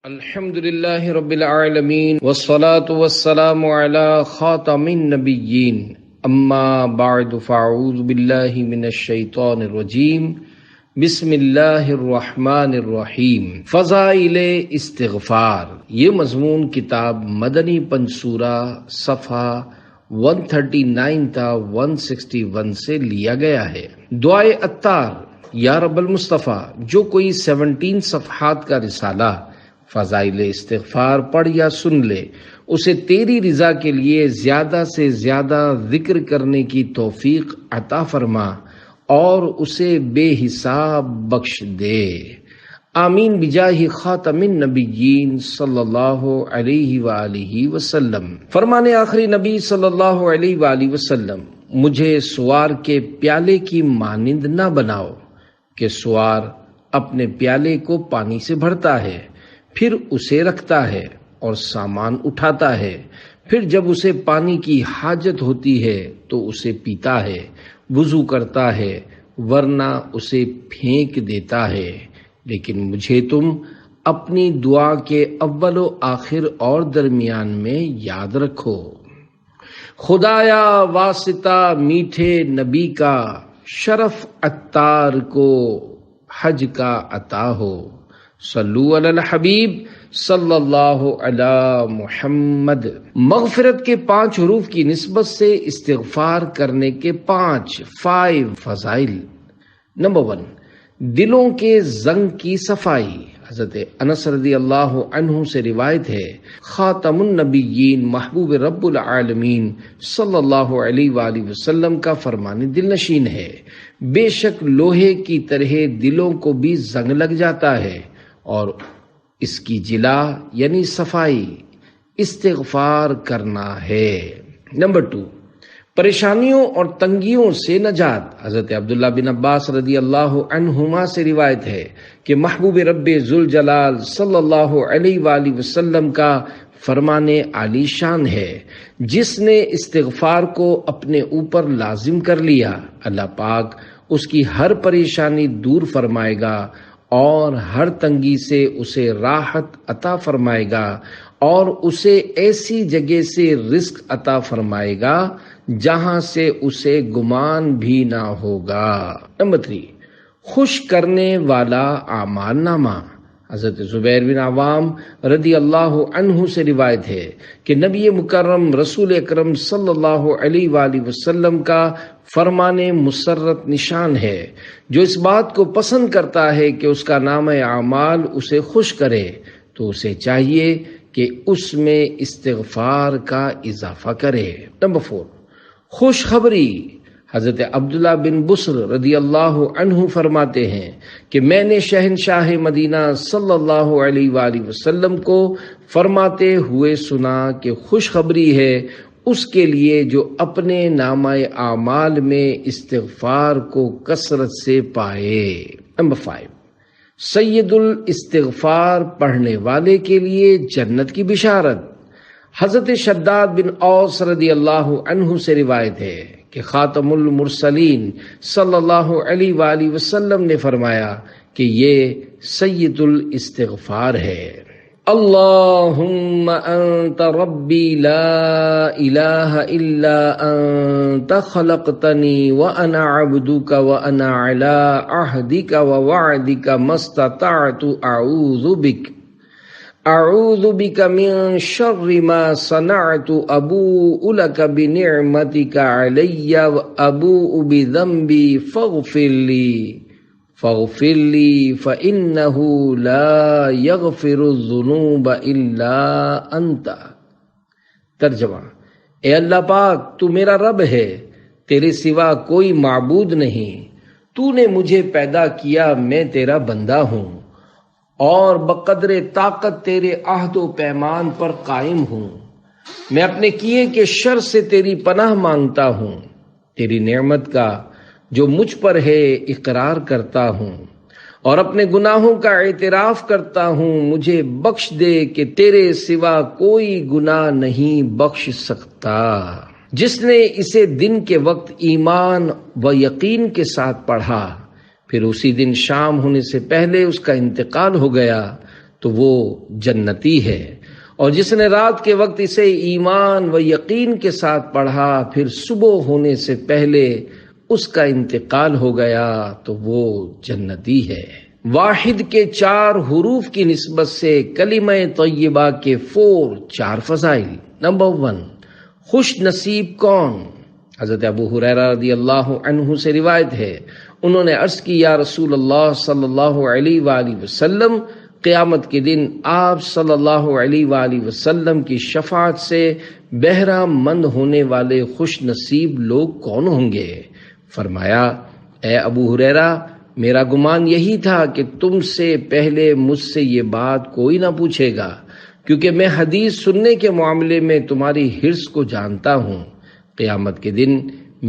الحمد للہ رب العالمین والصلاة والسلام علی خاتم النبیین اما بعد فاعوذ باللہ من الشیطان الرجیم بسم اللہ الرحمن الرحیم۔ فضائل استغفار، یہ مضمون کتاب مدنی پنصورہ صفحہ 139 تا 161 سے لیا گیا ہے۔ دعائے عطار، یا رب المصطفیٰ، جو کوئی 17 صفحات کا رسالہ فضائل استغفار پڑھ یا سن لے، اسے تیری رضا کے لیے زیادہ سے زیادہ ذکر کرنے کی توفیق عطا فرما اور اسے بے حساب بخش دے، آمین بجاہ خاتم النبیین صلی اللہ علیہ وآلہ وسلم۔ فرمان آخری نبی صلی اللہ علیہ وآلہ وسلم، مجھے سوار کے پیالے کی مانند نہ بناؤ کہ سوار اپنے پیالے کو پانی سے بھرتا ہے، پھر اسے رکھتا ہے اور سامان اٹھاتا ہے، پھر جب اسے پانی کی حاجت ہوتی ہے تو اسے پیتا ہے، وضو کرتا ہے، ورنہ اسے پھینک دیتا ہے۔ لیکن مجھے تم اپنی دعا کے اول و آخر اور درمیان میں یاد رکھو۔ خدایا واسطہ میٹھے نبی کا، شرف عطار کو حج کا عطا ہو۔ صلو علی الحبیب صلی اللہ علی محمد۔ مغفرت کے 5 حروف کی نسبت سے استغفار کرنے کے 5 فضائل۔ نمبر 1، دلوں کے زنگ کی صفائی۔ حضرت انس رضی اللہ عنہ سے روایت ہے، خاتم النبیین محبوب رب العالمین صلی اللہ علیہ وآلہ وسلم کا فرمان دل نشین ہے، بے شک لوہے کی طرح دلوں کو بھی زنگ لگ جاتا ہے اور اس کی جلا یعنی صفائی استغفار کرنا ہے۔ نمبر 2، پریشانیوں اور تنگیوں سے نجات۔ حضرت عبداللہ بن عباس رضی اللہ عنہما سے روایت ہے کہ محبوب رب ذوالجلال صلی اللہ علیہ وآلہ وسلم کا فرمان عالی شان ہے، جس نے استغفار کو اپنے اوپر لازم کر لیا، اللہ پاک اس کی ہر پریشانی دور فرمائے گا اور ہر تنگی سے اسے راحت عطا فرمائے گا اور اسے ایسی جگہ سے رزق عطا فرمائے گا جہاں سے اسے گمان بھی نہ ہوگا۔ نمبر 3، خوش کرنے والا اعمال نامہ۔ حضرت زبیر بن عوام رضی اللہ عنہ سے روایت ہے کہ نبی مکرم رسول اکرم صلی اللہ علیہ وآلہ وسلم کا فرمان مسرت نشان ہے، جو اس بات کو پسند کرتا ہے کہ اس کا نام اعمال اسے خوش کرے تو اسے چاہیے کہ اس میں استغفار کا اضافہ کرے۔ نمبر 4، خوشخبری۔ حضرت عبداللہ بن بسر رضی اللہ عنہ فرماتے ہیں کہ میں نے شہنشاہ مدینہ صلی اللہ علیہ وآلہ وسلم کو فرماتے ہوئے سنا کہ خوشخبری ہے اس کے لیے جو اپنے نامہ اعمال میں استغفار کو کثرت سے پائے۔ نمبر 5، سید الاستغفار پڑھنے والے کے لیے جنت کی بشارت۔ حضرت شداد بن اوس رضی اللہ عنہ سے روایت ہے کہ خاتم المرسلین صلی اللہ علیہ وآلہ وسلم نے فرمایا کہ یہ سید الاستغفار ہے۔ اللہم انت ربی لا الہ الا انت خلقتنی وانا عبدک وانا علی عہدک ووعدک ما استطعت اعوذ بک من شر ما صنعت ابوء لک بنعمتک علی وابوء بذنبی فاغفر لی فإنہ لا یغفر الذنوب الا انت۔ ترجمہ، اے اللہ پاک، تو میرا رب ہے، تیرے سوا کوئی معبود نہیں، تو نے مجھے پیدا کیا، میں تیرا بندہ ہوں اور بقدر طاقت تیرے عہد و پیمان پر قائم ہوں، میں اپنے کیے کے شر سے تیری پناہ مانگتا ہوں، تیری نعمت کا جو مجھ پر ہے اقرار کرتا ہوں اور اپنے گناہوں کا اعتراف کرتا ہوں، مجھے بخش دے کہ تیرے سوا کوئی گناہ نہیں بخش سکتا۔ جس نے اسے دن کے وقت ایمان و یقین کے ساتھ پڑھا، پھر اسی دن شام ہونے سے پہلے اس کا انتقال ہو گیا، تو وہ جنتی ہے، اور جس نے رات کے وقت اسے ایمان و یقین کے ساتھ پڑھا پھر صبح ہونے سے پہلے اس کا انتقال ہو گیا تو وہ جنتی ہے۔ واحد کے 4 حروف کی نسبت سے کلمہ طیبہ کے 4 فضائل۔ نمبر 1، خوش نصیب کون؟ حضرت ابو ہریرہ رضی اللہ عنہ سے روایت ہے، انہوں نے عرض کی، یا رسول اللہ صلی اللہ علیہ وآلہ وسلم، قیامت کے دن آپ صلی اللہ علیہ وآلہ وسلم کی شفاعت سے بہرہ مند ہونے والے خوش نصیب لوگ کون ہوں گے؟ فرمایا، اے ابو ہریرہ، میرا گمان یہی تھا کہ تم سے پہلے مجھ سے یہ بات کوئی نہ پوچھے گا، کیونکہ میں حدیث سننے کے معاملے میں تمہاری حرص کو جانتا ہوں۔ قیامت کے دن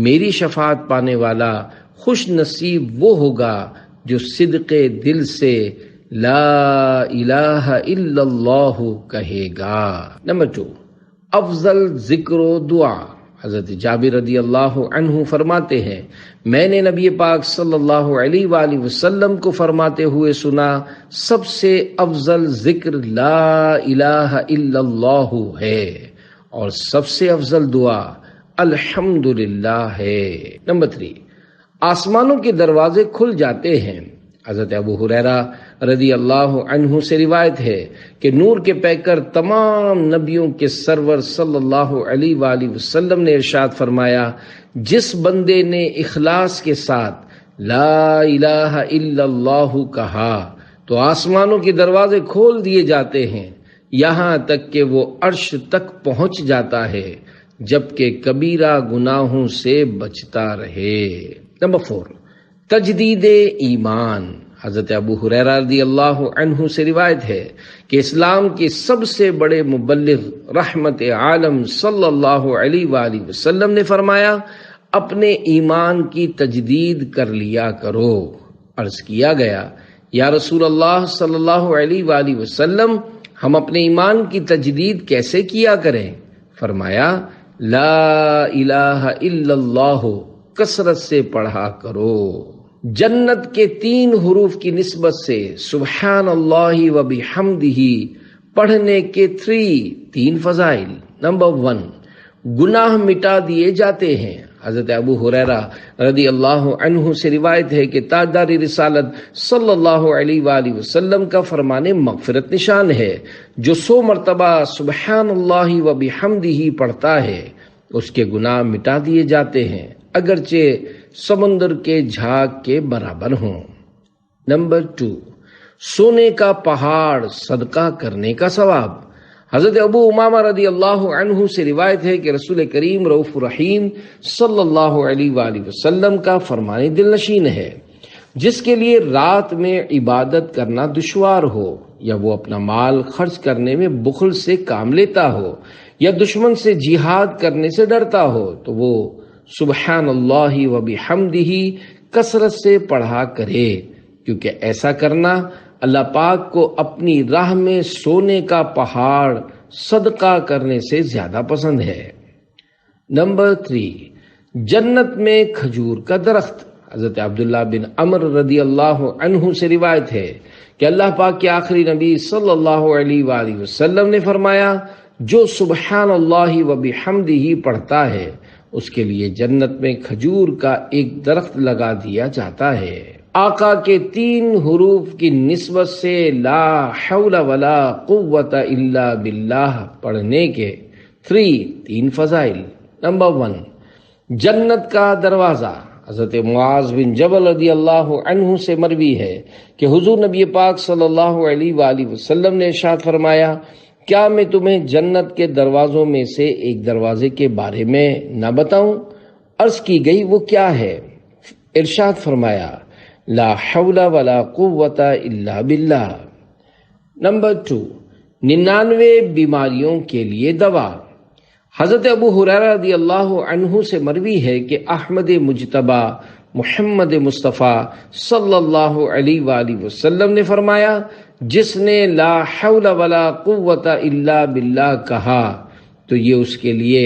میری شفاعت پانے والا خوش نصیب وہ ہوگا جو صدق دل سے لا الہ الا اللہ کہے گا۔ نمبر 2، افضل ذکر و دعا۔ حضرت جابر رضی اللہ عنہ فرماتے ہیں، میں نے نبی پاک صلی اللہ علیہ وآلہ وسلم کو فرماتے ہوئے سنا، سب سے افضل ذکر لا الہ الا اللہ ہے، اور سب سے افضل دعا الحمدللہ ہے۔ نمبر 3، آسمانوں کے دروازے کھل جاتے ہیں۔ حضرت ابو ہریرہ رضی اللہ عنہ سے روایت ہے کہ نور کے پیکر تمام نبیوں کے سرور صلی اللہ علیہ وآلہ وسلم نے ارشاد فرمایا، جس بندے نے اخلاص کے ساتھ لا الہ الا اللہ کہا تو آسمانوں کے دروازے کھول دیے جاتے ہیں، یہاں تک کہ وہ عرش تک پہنچ جاتا ہے، جبکہ کبیرہ گناہوں سے بچتا رہے۔ نمبر 4، تجدید ایمان۔ حضرت ابو ہریرہ رضی اللہ عنہ سے روایت ہے کہ اسلام کے سب سے بڑے مبلغ رحمت عالم صلی اللہ علیہ وآلہ وسلم نے فرمایا، اپنے ایمان کی تجدید کر لیا کرو۔ عرض کیا گیا، یا رسول اللہ صلی اللہ علیہ وآلہ وسلم، ہم اپنے ایمان کی تجدید کیسے کیا کریں؟ فرمایا، لا الہ الا اللہ کثرت سے پڑھا کرو۔ جنت کے 3 حروف کی نسبت سے سبحان اللہ و بحمدہ پڑھنے کے 3 فضائل۔ نمبر 1، گناہ مٹا دیے جاتے ہیں۔ حضرت ابو ہریرہ رضی اللہ عنہ سے روایت ہے کہ تاجدار رسالت صلی اللہ علیہ وآلہ وسلم کا فرمان مغفرت نشان ہے، جو 100 مرتبہ سبحان اللہ و بحمدہ پڑھتا ہے اس کے گناہ مٹا دیے جاتے ہیں، اگرچہ سمندر کے جھاگ کے برابر ہوں۔ نمبر 2، سونے کا پہاڑ صدقہ کرنے کا ثواب۔ حضرت ابو امامہ رضی اللہ عنہ سے روایت ہے کہ رسول کریم رؤوف الرحیم صلی اللہ علیہ وآلہ وسلم کا فرمان دل نشین ہے، جس کے لیے رات میں عبادت کرنا دشوار ہو، یا وہ اپنا مال خرچ کرنے میں بخل سے کام لیتا ہو، یا دشمن سے جہاد کرنے سے ڈرتا ہو، تو وہ سبحان اللہ و بحمدہ کثرت سے پڑھا کرے، کیونکہ ایسا کرنا اللہ پاک کو اپنی راہ میں سونے کا پہاڑ صدقہ کرنے سے زیادہ پسند ہے۔ نمبر 3، جنت میں کھجور کا درخت۔ حضرت عبداللہ بن عمر رضی اللہ عنہ سے روایت ہے کہ اللہ پاک کے آخری نبی صلی اللہ علیہ وآلہ وسلم نے فرمایا، جو سبحان اللہ و بحمدہ پڑھتا ہے اس کے لیے جنت میں کھجور کا ایک درخت لگا دیا جاتا ہے۔ آقا کے 3 حروف کی نسبت سے لا حول ولا قوت الا باللہ پڑھنے کے 3 فضائل۔ نمبر 1، جنت کا دروازہ۔ حضرت معاذ بن جبل رضی اللہ عنہ سے مروی ہے کہ حضور نبی پاک صلی اللہ علیہ وآلہ وسلم نے ارشاد فرمایا، کیا میں تمہیں جنت کے دروازوں میں سے ایک دروازے کے بارے میں نہ بتاؤں؟ عرض کی گئی، وہ کیا ہے؟ ارشاد فرمایا، لا حول ولا قوت الا باللہ۔ نمبر 2، 99 بیماریوں کے لیے دوا۔ حضرت ابو ہریرہ رضی اللہ عنہ سے مروی ہے کہ احمد مجتبی محمد مصطفیٰ صلی اللہ علیہ وآلہ وسلم نے فرمایا، جس نے لا حول ولا قوت الا باللہ کہا تو یہ اس کے لیے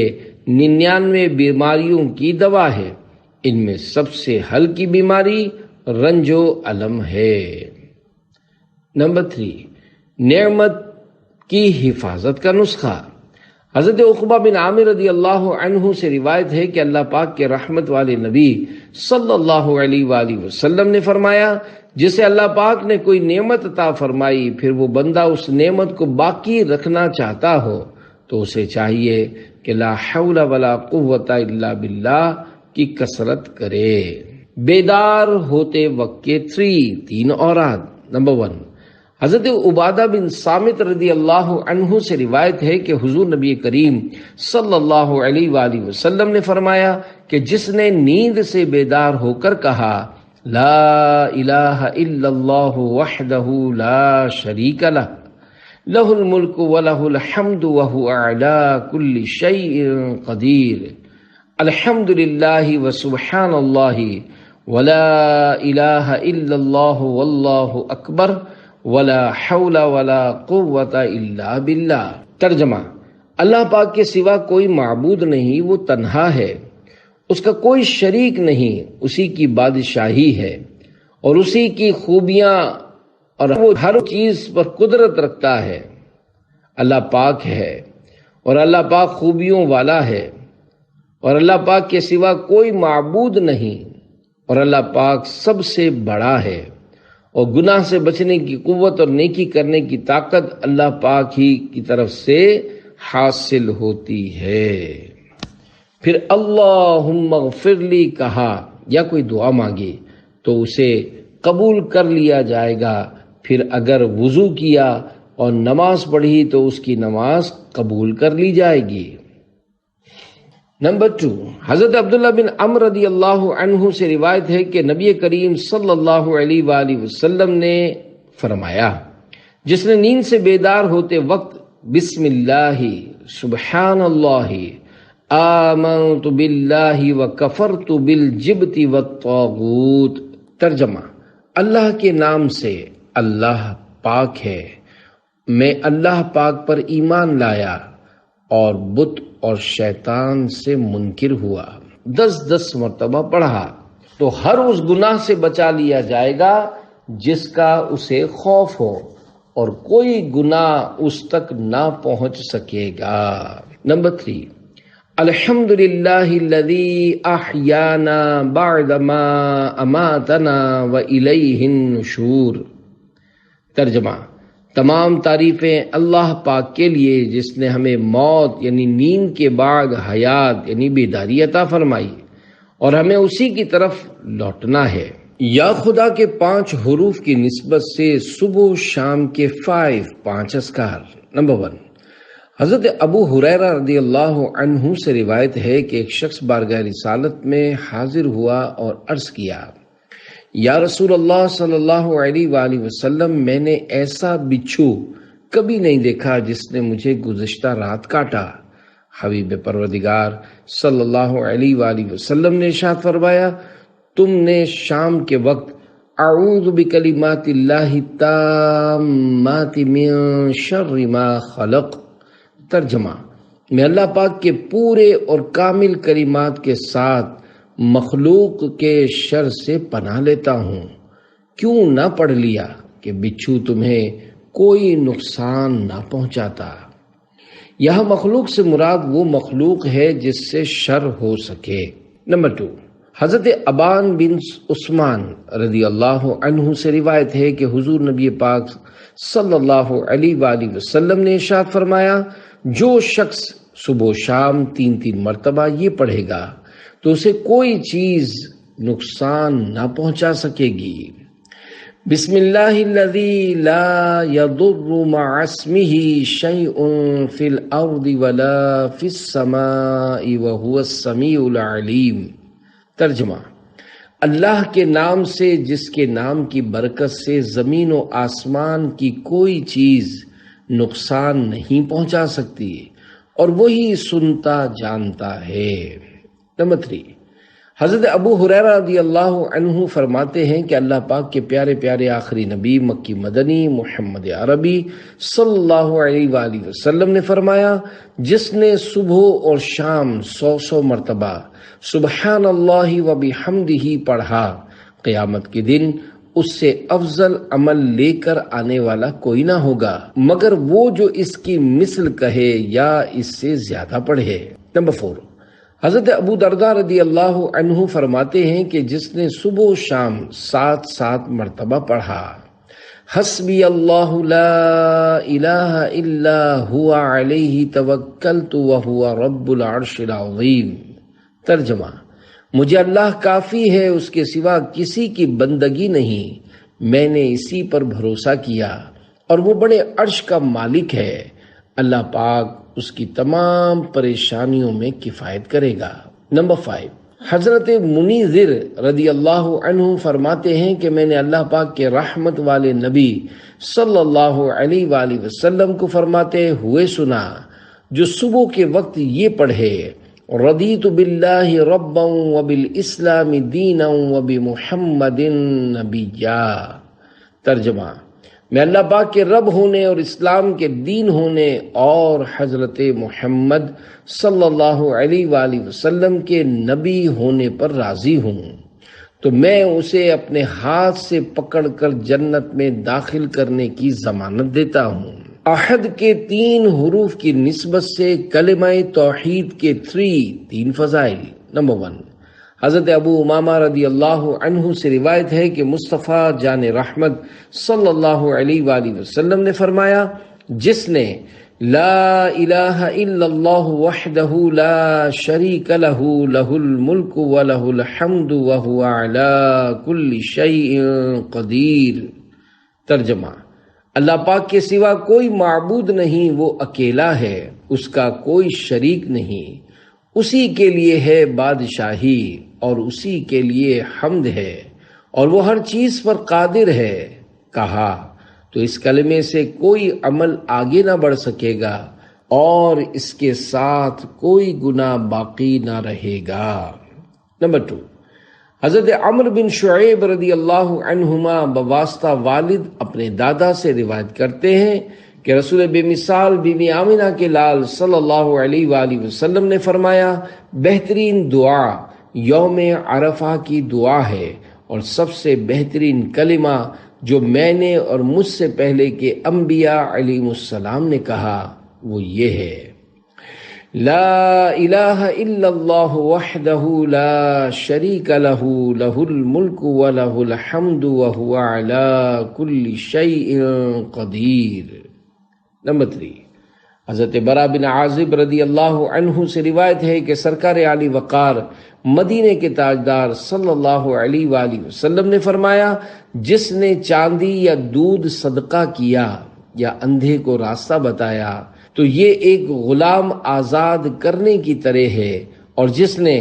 99 بیماریوں کی دوا ہے، ان میں سب سے ہلکی بیماری رنج و الم ہے۔ نمبر 3، نعمت کی حفاظت کا نسخہ۔ حضرت عقبہ بن عامر رضی اللہ عنہ سے روایت ہے کہ اللہ پاک کے رحمت والے نبی صلی اللہ علیہ وآلہ وسلم نے فرمایا، جسے اللہ پاک نے کوئی نعمت عطا فرمائی پھر وہ بندہ اس نعمت کو باقی رکھنا چاہتا ہو تو اسے چاہیے کہ لا حول ولا قوت الا باللہ کی کثرت کرے۔ بیدار ہوتے وقت کے تین اوراد۔ نمبر 1، حضرت عبادہ بن صامت رضی اللہ عنہ سے روایت ہے کہ حضور نبی کریم صلی اللہ علیہ وآلہ وسلم نے فرمایا کہ جس نے نیند سے بیدار ہو کر کہا لا الہ الا اللہ وحدہ لا شریک لہ لہ الملک ولہ الحمد وہو اعلی کل شیء قدیر، الحمد للہ وسبحان اللہ ولا الہ الا اللہ واللہ اکبر ولا حول ولا قوت الا باللہ۔ ترجمہ: اللہ پاک کے سوا کوئی معبود نہیں، وہ تنہا ہے، اس کا کوئی شریک نہیں، اسی کی بادشاہی ہے اور اسی کی خوبیاں اور وہ ہر چیز پر قدرت رکھتا ہے۔ اللہ پاک ہے اور اللہ پاک خوبیوں والا ہے اور اللہ پاک کے سوا کوئی معبود نہیں اور اللہ پاک سب سے بڑا ہے، اور گناہ سے بچنے کی قوت اور نیکی کرنے کی طاقت اللہ پاک ہی کی طرف سے حاصل ہوتی ہے۔ پھر اللہم اغفر لی کہا یا کوئی دعا مانگی تو اسے قبول کر لیا جائے گا، پھر اگر وضو کیا اور نماز پڑھی تو اس کی نماز قبول کر لی جائے گی۔ نمبر 2، حضرت عبداللہ بن عمر رضی اللہ عنہ سے روایت ہے کہ نبی کریم صلی اللہ علیہ وآلہ وسلم نے فرمایا، جس نے نیند سے بیدار ہوتے وقت بسم اللہ سبحان اللہ آمنت باللہ وکفرت بالجبت والطاغوت۔ ترجمہ: اللہ کے نام سے، اللہ پاک ہے، میں اللہ پاک پر ایمان لایا اور بت اور شیطان سے منکر ہوا۔ 10 مرتبہ پڑھا تو ہر اس گناہ سے بچا لیا جائے گا جس کا اسے خوف ہو، اور کوئی گناہ اس تک نہ پہنچ سکے گا۔ نمبر 3، الحمد للہ الذی احیانا بعد ما اماتنا والیہ النشور۔ ترجمہ: تمام تعریفیں اللہ پاک کے لیے جس نے ہمیں موت یعنی نیند کے بعد حیات یعنی بیداری عطا فرمائی اور ہمیں اسی کی طرف لوٹنا ہے۔ یا خدا کے 5 حروف کی نسبت سے صبح و شام کے 5 اذکار۔ نمبر 1، حضرت ابو ہریرہ رضی اللہ عنہ سے روایت ہے کہ ایک شخص بارگاہ رسالت میں حاضر ہوا اور عرض کیا، یا رسول اللہ صلی اللہ علیہ وآلہ وسلم، میں نے ایسا بچھو کبھی نہیں دیکھا جس نے مجھے گزشتہ رات کاٹا۔ حبیب پروردگار صلی اللہ علیہ وآلہ وسلم نے ارشاد فرمایا، تم نے شام کے وقت اعوذ بکلمات اللہ التامات من شر ما خلق۔ ترجمہ: میں اللہ پاک کے پورے اور کامل کلمات کے ساتھ مخلوق کے شر سے پناہ لیتا ہوں۔ کیوں نہ پڑھ لیا کہ بچھو تمہیں کوئی نقصان نہ پہنچاتا۔ یہاں مخلوق سے مراد وہ مخلوق ہے جس سے شر ہو سکے۔ نمبر 2، حضرت ابان بن عثمان رضی اللہ عنہ سے روایت ہے کہ حضور نبی پاک صلی اللہ علیہ وآلہ وسلم نے ارشاد فرمایا، جو شخص صبح و شام 3 مرتبہ یہ پڑھے گا تو اسے کوئی چیز نقصان نہ پہنچا سکے گی۔ بسم اللہ الذی لا یضر مع اسمہ شیء فی الارض ولا فی السماء وہو السمیع العلیم۔ ترجمہ: اللہ کے نام سے جس کے نام کی برکت سے زمین و آسمان کی کوئی چیز نقصان نہیں پہنچا سکتی اور وہی سنتا جانتا ہے۔ نمبر 3، حضرت ابو ہریرہ رضی اللہ عنہ فرماتے ہیں کہ اللہ پاک کے پیارے پیارے آخری نبی مکی مدنی محمد عربی صلی اللہ علیہ وآلہ وسلم نے فرمایا، جس نے صبح اور شام 100 مرتبہ سبحان اللہ و بحمدہ پڑھا، قیامت کے دن اس سے افضل عمل لے کر آنے والا کوئی نہ ہوگا مگر وہ جو اس کی مثل کہے یا اس سے زیادہ پڑھے۔ نمبر 4، حضرت ابو درداء رضی اللہ عنہ فرماتے ہیں کہ جس نے صبح و شام 7 مرتبہ پڑھا حسبی اللہ لا الہ الا ہوا علیہ توکلت وہو رب العرش العظیم۔ ترجمہ: مجھے اللہ کافی ہے، اس کے سوا کسی کی بندگی نہیں، میں نے اسی پر بھروسہ کیا اور وہ بڑے عرش کا مالک ہے، اللہ پاک اس کی تمام پریشانیوں میں کفایت کرے گا۔ نمبر 5، حضرت منیذر رضی اللہ عنہ فرماتے ہیں کہ میں نے اللہ پاک کے رحمت والے نبی صلی اللہ علیہ وآلہ وسلم کو فرماتے ہوئے سنا، جو صبح کے وقت یہ پڑھے رضیت باللہ ربا وبالاسلام دینا وبمحمد نبیا۔ ترجمہ: میں اللہ پاک کے رب ہونے اور اسلام کے دین ہونے اور حضرت محمد صلی اللہ علیہ وآلہ وسلم کے نبی ہونے پر راضی ہوں، تو میں اسے اپنے ہاتھ سے پکڑ کر جنت میں داخل کرنے کی ضمانت دیتا ہوں۔ احد کے 3 حروف کی نسبت سے کلمہ توحید کے 3 فضائل۔ نمبر 1، حضرت ابو امامہ رضی اللہ عنہ سے روایت ہے کہ مصطفیٰ جان رحمت صلی اللہ علیہ وآلہ وسلم نے فرمایا، جس نے لا الہ الا اللہ وحدہ لا شریک لہ لہ الملک ولہ الحمد وہو علی کل شیء قدیر۔ ترجمہ: اللہ پاک کے سوا کوئی معبود نہیں، وہ اکیلا ہے، اس کا کوئی شریک نہیں، اسی کے لیے ہے بادشاہی اور اسی کے لیے حمد ہے اور وہ ہر چیز پر قادر ہے۔ کہا تو اس کلمے سے کوئی عمل آگے نہ بڑھ سکے گا اور اس کے ساتھ کوئی گناہ باقی نہ رہے گا۔ نمبر 2، حضرت عمرو بن شعیب رضی اللہ عنہما بواسطہ والد اپنے دادا سے روایت کرتے ہیں کہ رسول بے مثال بی بی آمنہ کے لال صلی اللہ علیہ وآلہ وسلم نے فرمایا، بہترین دعا یوم عرفہ کی دعا ہے اور سب سے بہترین کلمہ جو میں نے اور مجھ سے پہلے کے انبیاء علیہ السلام نے کہا وہ یہ ہے، لا الہ الا اللہ وحدہ لا شریک لہ لہ الملک ولہ الحمد وہو علی کل شیء قدیر۔ نمبر 3، حضرت برا بن عازب رضی اللہ عنہ سے روایت ہے کہ سرکار عالی وقار مدینے کے تاجدار صلی اللہ علیہ وآلہ وسلم نے فرمایا، جس نے چاندی یا دودھ صدقہ کیا یا اندھے کو راستہ بتایا تو یہ ایک غلام آزاد کرنے کی طرح ہے، اور جس نے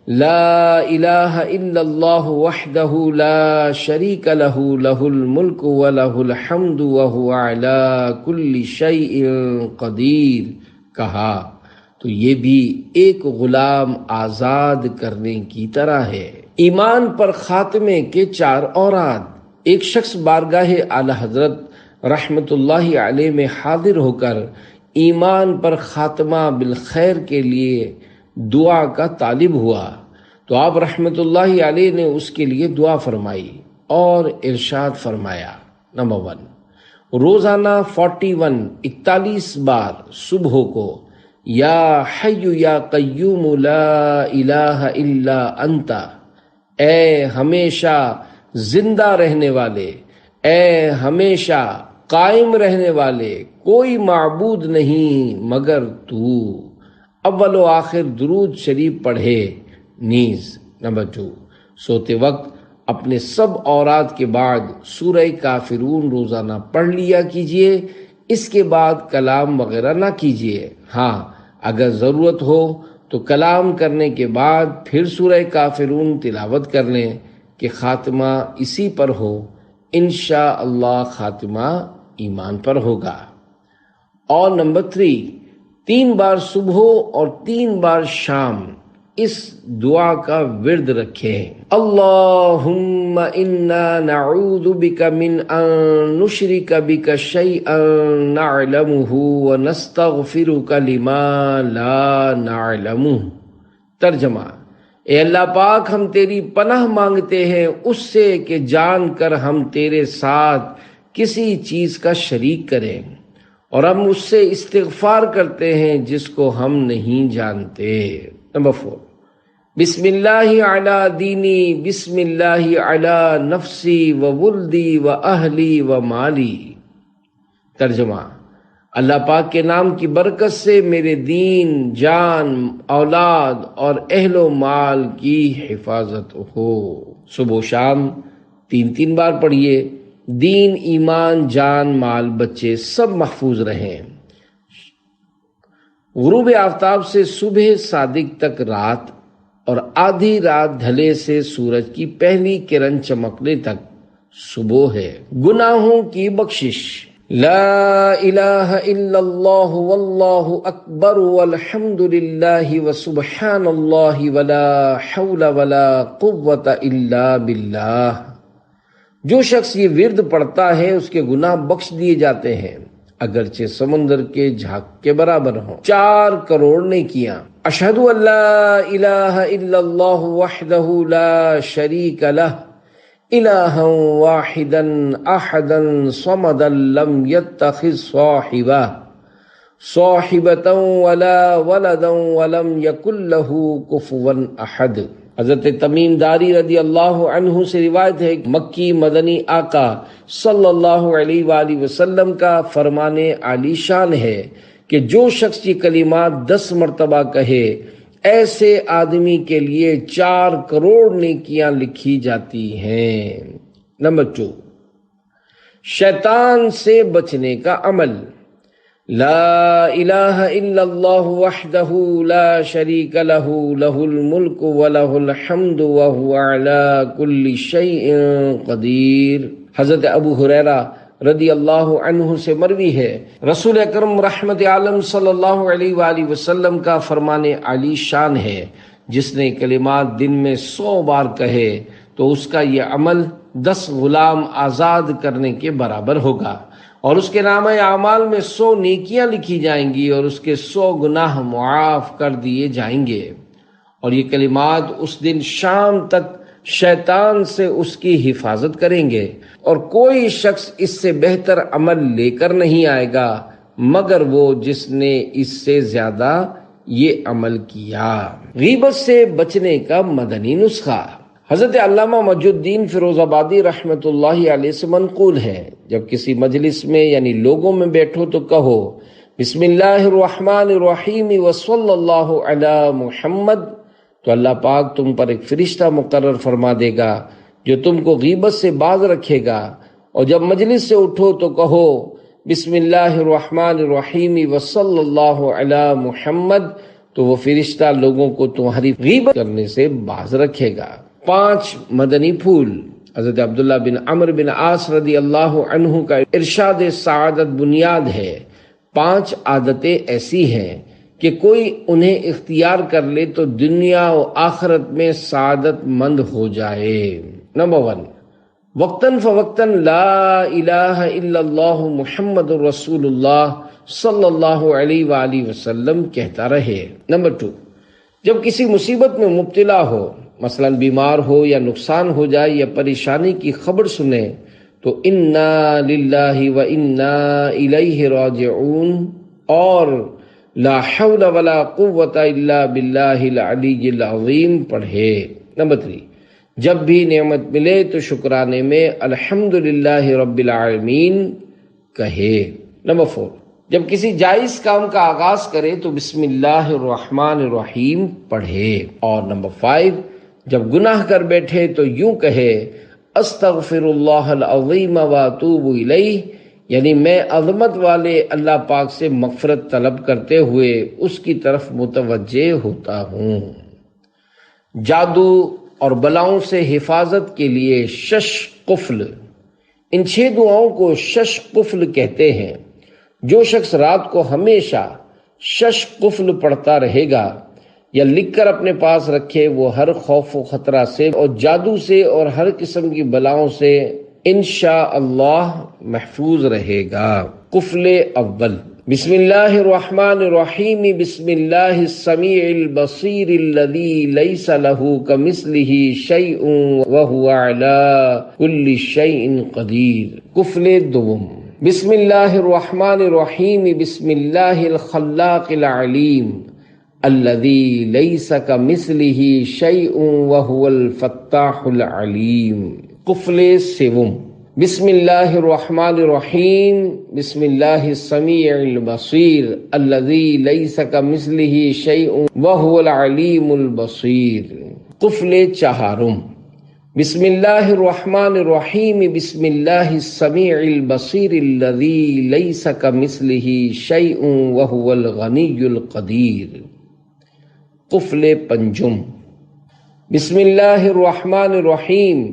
لا الہ الا اللہ وحدہ لا شریک لہ لہ الملک ولہ الحمد وہو علی کل شیء قدیر کہا تو یہ بھی ایک غلام آزاد کرنے کی طرح ہے۔ ایمان پر خاتمے کے 4 اوراد۔ ایک شخص بارگاہ اعلی حضرت رحمت اللہ علیہ میں حاضر ہو کر ایمان پر خاتمہ بالخیر کے لیے دعا کا طالب ہوا تو آپ رحمت اللہ علیہ نے اس کے لیے دعا فرمائی اور ارشاد فرمایا، نمبر 1، روزانہ 41 بار صبح کو یا حی یا قیوم لا الہ الا انت، اے ہمیشہ زندہ رہنے والے، اے ہمیشہ قائم رہنے والے، کوئی معبود نہیں مگر تو، اول و آخر درود شریف پڑھے نیز۔ نمبر 2، سوتے وقت اپنے سب اوراد کے بعد سورہ کافرون روزانہ پڑھ لیا کیجئے، اس کے بعد کلام وغیرہ نہ کیجئے۔ ہاں اگر ضرورت ہو تو کلام کرنے کے بعد پھر سورہ کافرون تلاوت کر لیں کہ خاتمہ اسی پر ہو، انشاءاللہ خاتمہ ایمان پر ہوگا۔ اور نمبر 3، 3 بار صبح اور 3 بار شام اس دعا کا ورد رکھیں، اللہم انا نعوذ بک من ان نشرک بک شیئا نعلمہ ونستغفرک لما لا نعلمہ۔ ترجمہ: اے اللہ پاک، ہم تیری پناہ مانگتے ہیں اس سے کہ جان کر ہم تیرے ساتھ کسی چیز کا شریک کریں، اور ہم اس سے استغفار کرتے ہیں جس کو ہم نہیں جانتے۔ نمبر 4، بسم اللہ علی دینی، بسم اللہ علی نفسی و ولدی و اہلی و مالی۔ ترجمہ: اللہ پاک کے نام کی برکت سے میرے دین، جان، اولاد اور اہل و مال کی حفاظت ہو۔ صبح و شام 3 بار پڑھیے۔ دین، ایمان، جان، مال، بچے سب محفوظ رہیں۔ غروب آفتاب سے صبح صادق تک رات، اور آدھی رات ڈھلے سے سورج کی پہلی کرن چمکنے تک صبح ہے۔ گناہوں کی بخشش۔ لا الہ الا اللہ واللہ اکبر والحمد للہ وسبحان اللہ ولا حول ولا قوة الا باللہ۔ جو شخص یہ ورد پڑھتا ہے اس کے گناہ بخش دیے جاتے ہیں، اگرچہ سمندر کے جھاگ کے برابر ہوں۔ 4 کروڑ نیکیاں۔ اشہد ان لا الہ الا اللہ وحدہ لا شریک لہ الہا واحدا احدا صمدا لم یتخذ صاحبۃ ولا ولدا ولم یکن لہ کفوا احد۔ حضرت تمیم داری رضی اللہ عنہ سے روایت ہے کہ مکی مدنی آقا صلی اللہ علیہ وآلہ وسلم کا فرمان عالی شان ہے کہ جو شخص یہ کلمات 10 مرتبہ کہے، ایسے آدمی کے لیے 4 کروڑ نیکیاں لکھی جاتی ہیں۔ نمبر 2، شیطان سے بچنے کا عمل۔ لا الہ الا اللہ وحدہ لا شریک لہ، لہ الملک ولہ الحمد وہو علی کل شیء قدیر۔ حضرت ابو ہریرہ رضی اللہ عنہ سے مروی ہے، رسول اکرم رحمت عالم صلی اللہ علیہ وآلہ وسلم کا فرمان عالی شان ہے، جس نے کلمات دن میں 100 بار کہے تو اس کا یہ عمل 10 غلام آزاد کرنے کے برابر ہوگا، اور اس کے نامہ اعمال میں 100 نیکیاں لکھی جائیں گی، اور اس کے 100 گناہ معاف کر دیے جائیں گے۔ اور یہ کلمات اس دن شام تک شیطان سے اس کی حفاظت کریں گے، اور کوئی شخص اس سے بہتر عمل لے کر نہیں آئے گا مگر وہ جس نے اس سے زیادہ یہ عمل کیا۔ غیبت سے بچنے کا مدنی نسخہ۔ حضرت علامہ مجد الدین فیروز آبادی رحمت اللہ علیہ سے منقول ہے، جب کسی مجلس میں یعنی لوگوں میں بیٹھو تو کہو بسم اللہ الرحمن الرحیم وصلی اللہ علی محمد، تو اللہ پاک تم پر ایک فرشتہ مقرر فرما دے گا جو تم کو غیبت سے باز رکھے گا، اور جب مجلس سے اٹھو تو کہو بسم اللہ الرحمن الرحیم وصلی اللہ علی محمد، تو وہ فرشتہ لوگوں کو تمہاری غیبت کرنے سے باز رکھے گا۔ 5 مدنی پھول۔ حضرت عبداللہ بن عمرو بن عاص رضی اللہ عنہ کا ارشاد سعادت بنیاد ہے۔ 5 عادتیں ایسی ہیں کہ کوئی انہیں اختیار کر لے تو دنیا و آخرت میں سعادت مند ہو جائے۔ نمبر 1، وقتاً فوقتاً لا الہ الا اللہ محمد رسول اللہ صلی اللہ علیہ وآلہ وسلم کہتا رہے۔ نمبر 2، جب کسی مصیبت میں مبتلا ہو، مثلا بیمار ہو یا نقصان ہو جائے یا پریشانی کی خبر سنے، تو انا للہ و انا الیہ راجعون اور لا حول ولا قوة الا باللہ العلی العظیم پڑھے۔ نمبر 3، جب بھی نعمت ملے تو شکرانے میں الحمدللہ رب العالمین کہے۔ نمبر 4، جب کسی جائز کام کا آغاز کرے تو بسم اللہ الرحمن الرحیم پڑھے۔ اور نمبر 5، جب گناہ کر بیٹھے تو یوں کہے استغفر اللہ العظیم واتوب الیہ، یعنی میں عظمت والے اللہ پاک سے مغفرت طلب کرتے ہوئے اس کی طرف متوجہ ہوتا ہوں۔ جادو اور بلاؤں سے حفاظت کے لیے 6 قفل۔ ان 6 دعاؤں کو 6 قفل کہتے ہیں۔ جو شخص رات کو ہمیشہ 6 قفل پڑھتا رہے گا یا لکھ کر اپنے پاس رکھے، وہ ہر خوف و خطرہ سے اور جادو سے اور ہر قسم کی بلاؤں سے انشاءاللہ محفوظ رہے گا۔ قفل اول، بسم اللہ الرحمن الرحیم بسم اللہ السمیع البصیر الذی لیس له کمثلہ شیء وہو علی کل شیء قدیر۔ قفل دوم۔ بسم اللہ الرحمن الرحیم بسم اللہ الخلاق العلیم الذی لیس کمثلہ شیء وہو الفتاح العلیم۔ قفل سوم۔ بسم اللہ الرحمن الرحیم بسم اللہ السمیع البصیر الذی لیس کمثلہ شیء وہو العلیم البصیر۔ قفل چہارم۔ بسم اللہ الرحمن الرحیم بسم اللہ السمیع البصیر الذی لیس کمثلہ شیء وہو الغنی القدیر۔ قفل پنجم۔ بسم اللہ الرحمن الرحیم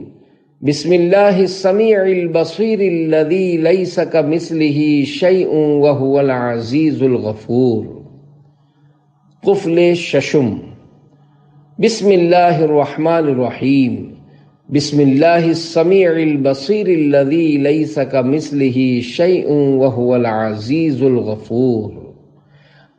بسم اللہ السمیع البصیر الذی لیس کمثلہ شیء وہو العزیز الغفور۔ قفل ششم۔ بسم اللہ الرحمن الرحیم بسم اللہ السمیع البصیر الذی لیس کمثلہ شیء وہو العزیز الغفور۔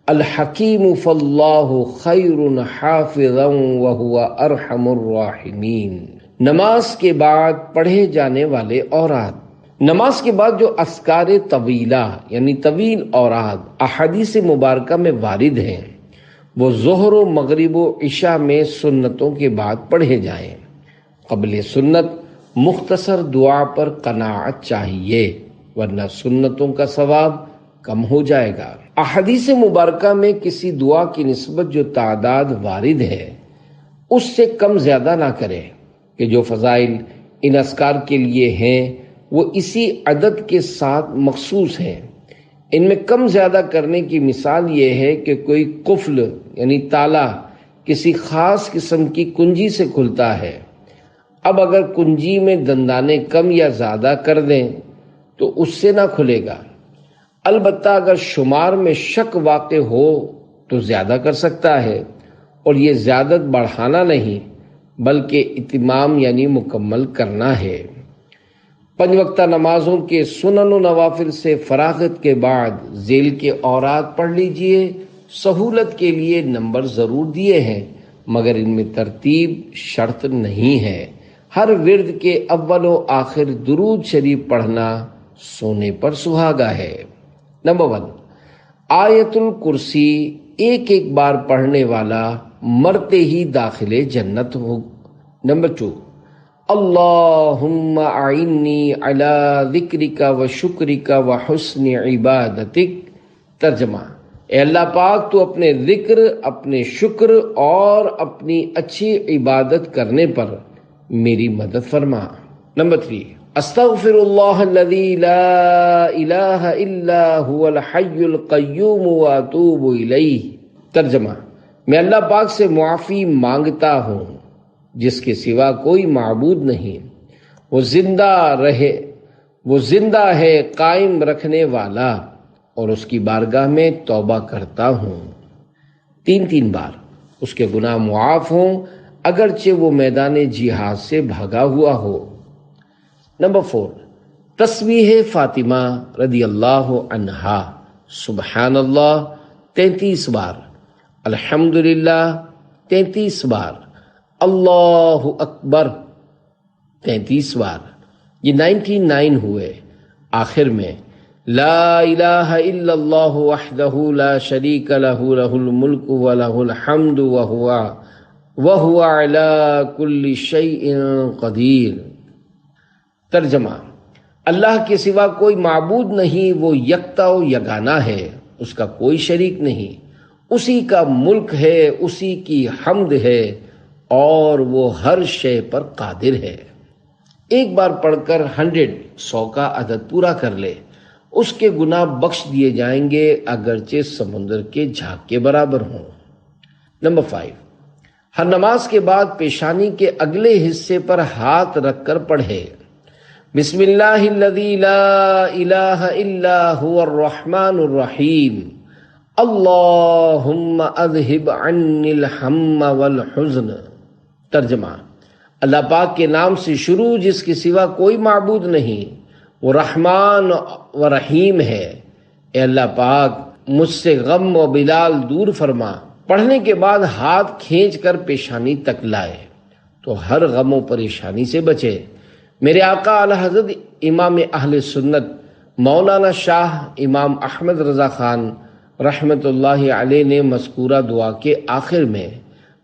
الحکیم فاللہ خیر حافظا وہو ارحم الراحمین۔ نماز کے بعد پڑھے جانے والے اوراد۔ نماز کے بعد جو اذکار طویلہ یعنی طویل اوراد احادیث مبارکہ میں وارد ہیں وہ ظہر و مغرب و عشاء میں سنتوں کے بعد پڑھے جائیں۔ قبل سنت مختصر دعا پر قناعت چاہیے ورنہ سنتوں کا ثواب کم ہو جائے گا۔ احادیث مبارکہ میں کسی دعا کی نسبت جو تعداد وارد ہے اس سے کم زیادہ نہ کرے کہ جو فضائل ان اذکار کے لیے ہیں وہ اسی عدد کے ساتھ مخصوص ہیں۔ ان میں کم زیادہ کرنے کی مثال یہ ہے کہ کوئی قفل یعنی تالا کسی خاص قسم کی کنجی سے کھلتا ہے، اب اگر کنجی میں دندانے کم یا زیادہ کر دیں تو اس سے نہ کھلے گا، البتہ اگر شمار میں شک واقع ہو تو زیادہ کر سکتا ہے، اور یہ زیادت بڑھانا نہیں بلکہ اتمام یعنی مکمل کرنا ہے۔ 5 وقتہ نمازوں کے سنن و نوافل سے فراغت کے بعد ذیل کے اوراد پڑھ لیجئے۔ سہولت کے لیے نمبر ضرور دیے ہیں مگر ان میں ترتیب شرط نہیں ہے۔ ہر ورد کے اول و آخر درود شریف پڑھنا سونے پر سہاگا ہے۔ نمبر 1، آیت الکرسی ایک بار پڑھنے والا مرتے ہی داخل جنت ہو۔ نمبر 2، اللہم اعنی علی ذکرک و شکرک و حسن عبادتک۔ ترجمہ، اے اللہ پاک تو اپنے ذکر، اپنے شکر اور اپنی اچھی عبادت کرنے پر میری مدد فرما۔ نمبر 3، استغفر اللہ الذی لا الہ الا هو الحی القیوم واتوب الیہ۔ ترجمہ، میں اللہ پاک سے معافی مانگتا ہوں جس کے سوا کوئی معبود نہیں، وہ زندہ ہے قائم رکھنے والا، اور اس کی بارگاہ میں توبہ کرتا ہوں۔ 3 بار اس کے گناہ معاف ہوں اگرچہ وہ میدان جہاد سے بھاگا ہوا ہو۔ نمبر 4، تسبیح فاطمہ رضی اللہ عنہا سبحان اللہ 33 بار، الحمدللہ 33 بار، اللہ اکبر 33 بار۔ یہ 99 ہوئے۔ آخر میں لا الہ الا اللہ وحدہ لا شریک لہ لہ الملک ولہ الحمد وہو علی کل شیء قدیر۔ ترجمہ، اللہ کے سوا کوئی معبود نہیں، وہ یکتا و یگانہ ہے، اس کا کوئی شریک نہیں، اسی کا ملک ہے، اسی کی حمد ہے اور وہ ہر شے پر قادر ہے۔ ایک بار پڑھ کر 100 کا عدد پورا کر لے، اس کے گناہ بخش دیے جائیں گے اگرچہ سمندر کے جھاگ کے برابر ہوں۔ نمبر 5، ہر نماز کے بعد پیشانی کے اگلے حصے پر ہاتھ رکھ کر پڑھے۔ بسم اللہ الذی لا الہ الا هو الرحمن الرحیم اللہم اذہب عنی الہم والحزن۔ ترجمہ، اللہ پاک کے نام سے شروع جس کے سوا کوئی معبود نہیں، وہ رحمان و رحیم ہے۔ اے اللہ پاک مجھ سے غم و بلال دور فرما۔ پڑھنے کے بعد ہاتھ کھینچ کر پیشانی تک لائے تو ہر غم و پریشانی سے بچے۔ میرے آقا اعلی حضرت امام اہل سنت مولانا شاہ امام احمد رضا خان رحمت اللہ علیہ نے مذکورہ دعا کے آخر میں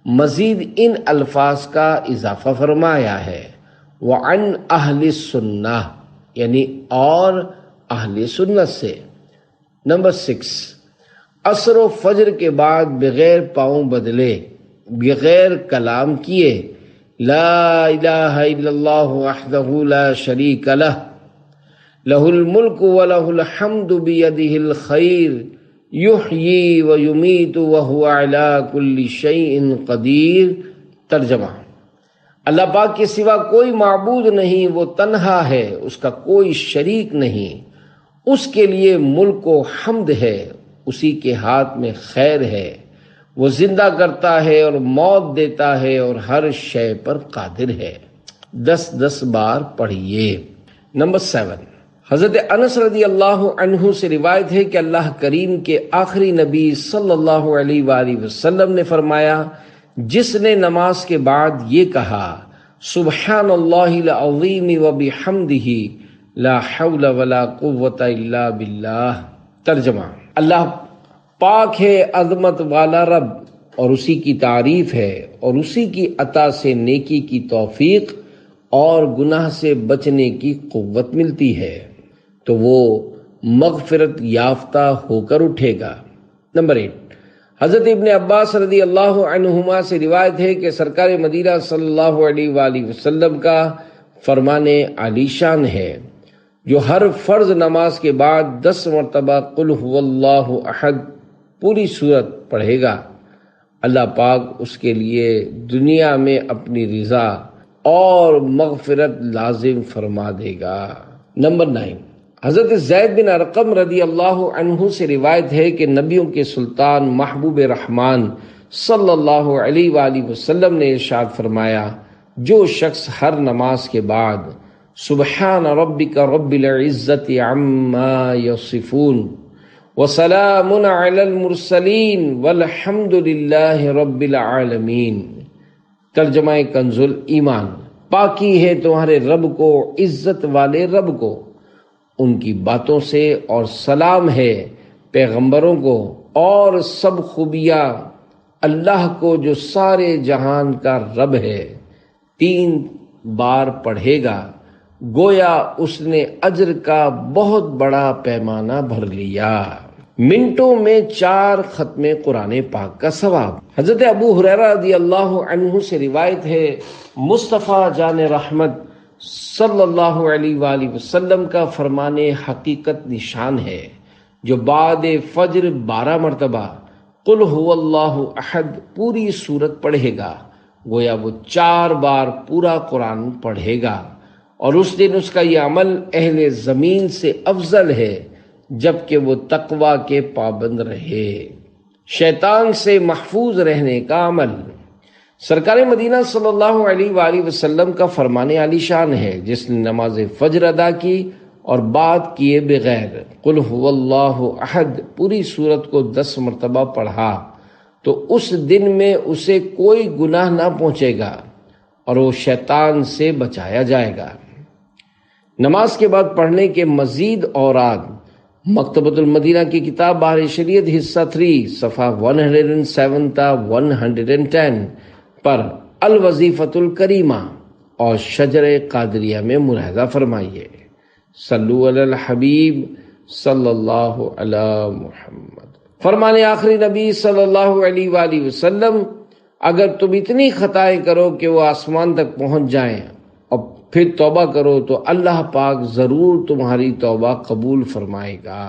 مزید ان الفاظ کا اضافہ فرمایا ہے، وعن اہل سنہ، یعنی اور اہل سنت سے۔ نمبر 6، عصر و فجر کے بعد بغیر پاؤں بدلے، بغیر کلام کیے، لا الہ الا اللہ وحدہ لا شریک لہ، لہ الملک ولہ الحمد بیدہ الخیر، یحیی و یمیت وہو علی کل شیء قدیر۔ ترجمہ: اللہ پاک کے سوا کوئی معبود نہیں، وہ تنہا ہے، اس کا کوئی شریک نہیں، اس کے لیے ملک و حمد ہے، اسی کے ہاتھ میں خیر ہے، وہ زندہ کرتا ہے اور موت دیتا ہے اور ہر شے پر قادر ہے۔ 10 بار پڑھیے۔ نمبر 7، حضرت انس رضی اللہ عنہ سے روایت ہے کہ اللہ کریم کے آخری نبی صلی اللہ علیہ وآلہ وسلم نے فرمایا، جس نے نماز کے بعد یہ کہا، سبحان اللہ العظیم وبحمدہ لا حول ولا قوة الا باللہ۔ ترجمہ: اللہ پاک ہے، عظمت والا رب، اور اسی کی تعریف ہے، اور اسی کی عطا سے نیکی کی توفیق اور گناہ سے بچنے کی قوت ملتی ہے تو وہ مغفرت یافتہ ہو کر اٹھے گا۔ نمبر 8، حضرت ابن عباس رضی اللہ عنہما سے روایت ہے کہ سرکار مدینہ صلی اللہ علیہ وآلہ وسلم کا فرمان عالی شان ہے، جو ہر فرض نماز کے بعد 10 مرتبہ قل هو اللہ احد پوری سورت پڑھے گا، اللہ پاک اس کے لیے دنیا میں اپنی رضا اور مغفرت لازم فرما دے گا۔ نمبر 9، حضرت زید بن ارقم رضی اللہ عنہ سے روایت ہے کہ نبیوں کے سلطان محبوب رحمان صلی اللہ علیہ وآلہ وسلم نے ارشاد فرمایا، جو شخص ہر نماز کے بعد سبحان ربک رب العزت عما یصفون وسلام علی المرسلین والحمد للہ رب العالمین۔ ترجمہ کنز ایمان: پاکی ہے تمہارے رب کو، عزت والے رب کو، ان کی باتوں سے، اور سلام ہے پیغمبروں کو، اور سب خوبیاں اللہ کو جو سارے جہان کا رب ہے۔ 3 بار پڑھے گا، گویا اس نے اجر کا بہت بڑا پیمانہ بھر لیا۔ منٹوں میں 4 ختم قرآن پاک کا ثواب۔ حضرت ابو ہریرہ رضی اللہ عنہ سے روایت ہے، مصطفیٰ جان رحمت صلی اللہ علیہ وآلہ وسلم کا فرمان حقیقت نشان ہے، جو بعد فجر 12 مرتبہ قل هو اللہ احد پوری سورت پڑھے گا، گویا وہ 4 بار پورا قرآن پڑھے گا، اور اس دن اس کا یہ عمل اہل زمین سے افضل ہے جبکہ وہ تقوی کے پابند رہے۔ شیطان سے محفوظ رہنے کا عمل۔ سرکار مدینہ صلی اللہ علیہ وآلہ وسلم کا فرمان عالی شان ہے، جس نے نماز فجر ادا کی اور بات کیے بغیر قل هو اللہ احد پوری سورت کو 10 مرتبہ پڑھا تو اس دن میں اسے کوئی گناہ نہ پہنچے گا اور وہ شیطان سے بچایا جائے گا۔ نماز کے بعد پڑھنے کے مزید اوراد مکتبۃ المدینہ کی کتاب بحر شریعت حصہ 3 صفحہ 107 تا 110 پر الوظیفۃ الکریمہ اور شجر قادریہ میں ملاحظہ فرمائیے۔ صلو علی الحبیب صلی اللہ علی محمد۔ فرمان آخری نبی صلی اللہ علیہ وآلہ وسلم، اگر تم اتنی خطائیں کرو کہ وہ آسمان تک پہنچ جائیں اور پھر توبہ کرو تو اللہ پاک ضرور تمہاری توبہ قبول فرمائے گا۔